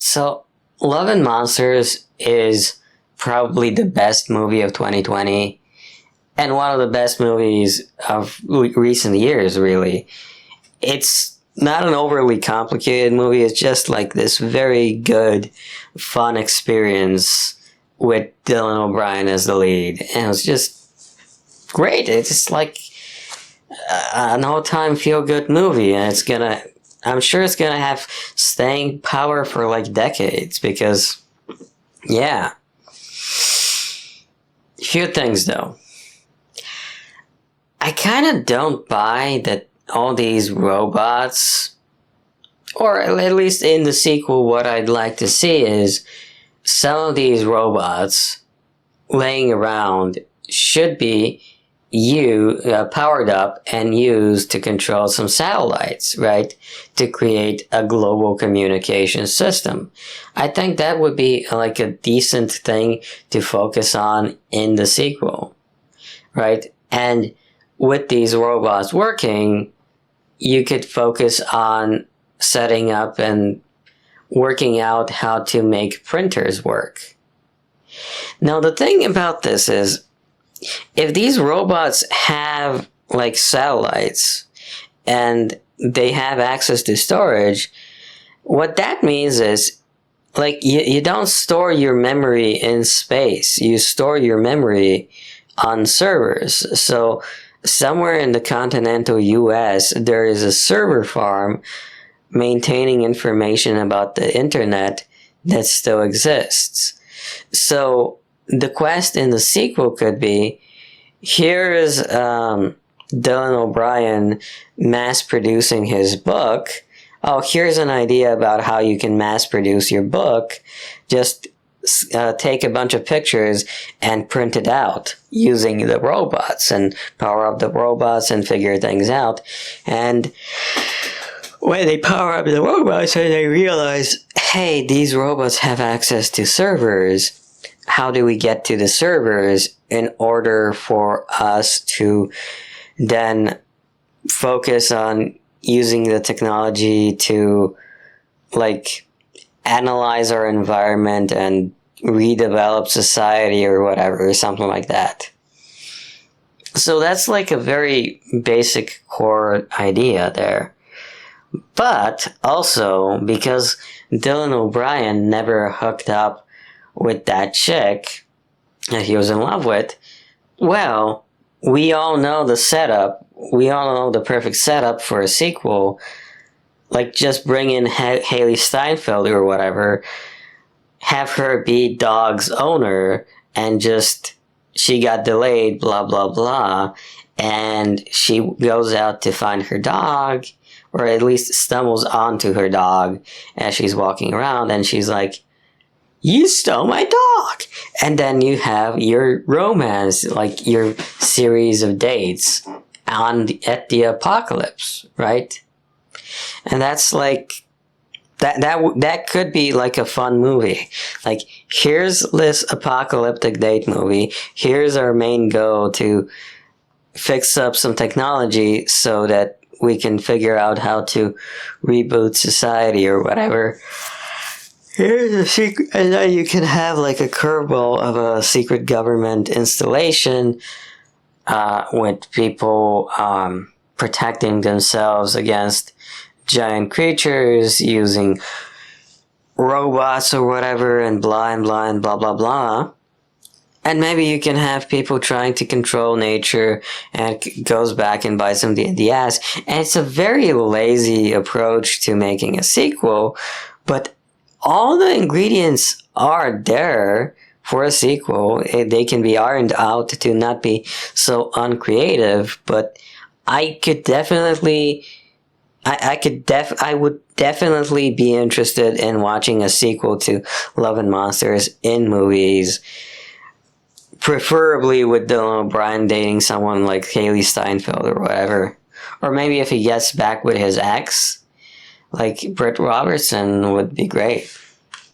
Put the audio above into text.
So, Love and Monsters is probably the best movie of 2020 and one of the best movies of recent years, really. It's not an overly complicated movie, it's just like this very good, fun experience with Dylan O'Brien as the lead. And it was just great. It's just like an all-time feel-good movie, and I'm sure it's gonna have staying power for like decades because, yeah. Few things though. I kind of don't buy that all these robots, or at least in the sequel, what I'd like to see is some of these robots laying around should be powered up and used to control some satellites, right? To create a global communication system. I think that would be like a decent thing to focus on in the sequel, right? And with these robots working, you could focus on setting up and working out how to make printers work. Now, the thing about this is, if these robots have like satellites and they have access to storage, what that means is like you don't store your memory in space, you store your memory on servers. So somewhere in the continental US there is a server farm maintaining information about the internet that still exists. So the quest in the sequel could be, here is Dylan O'Brien mass producing his book. Oh, here's an idea about how you can mass produce your book. Just take a bunch of pictures and print it out using the robots and power up the robots and figure things out. And when they power up the robots and they realize, hey, these robots have access to servers, how do we get to the servers in order for us to then focus on using the technology to like analyze our environment and redevelop society or whatever, or something like that. So that's like a very basic core idea there. But also, because Dylan O'Brien never hooked up with that chick that he was in love with, well, we all know the setup. We all know the perfect setup for a sequel. Like, just bring in Haley Steinfeld or whatever, have her be Dog's owner, and just, she got delayed, blah, blah, blah, and she goes out to find her dog, or at least stumbles onto her dog as she's walking around, and she's like, you stole my dog! And then you have your romance, like your series of dates at the apocalypse, right? And that's like, that could be like a fun movie. Like, here's this apocalyptic date movie, here's our main goal to fix up some technology so that we can figure out how to reboot society or whatever. Here's a secret, and then you can have like a curveball of a secret government installation with people protecting themselves against giant creatures using robots or whatever, and blah and blah and blah blah blah. And maybe you can have people trying to control nature, and it goes back and bites them in the ass. And it's a very lazy approach to making a sequel, but all the ingredients are there for a sequel. They can be ironed out to not be so uncreative, but I would definitely be interested in watching a sequel to Love and Monsters in movies, preferably with Dylan O'Brien dating someone like Haley Steinfeld or whatever. Or maybe if he gets back with his ex, like Britt Robertson would be great.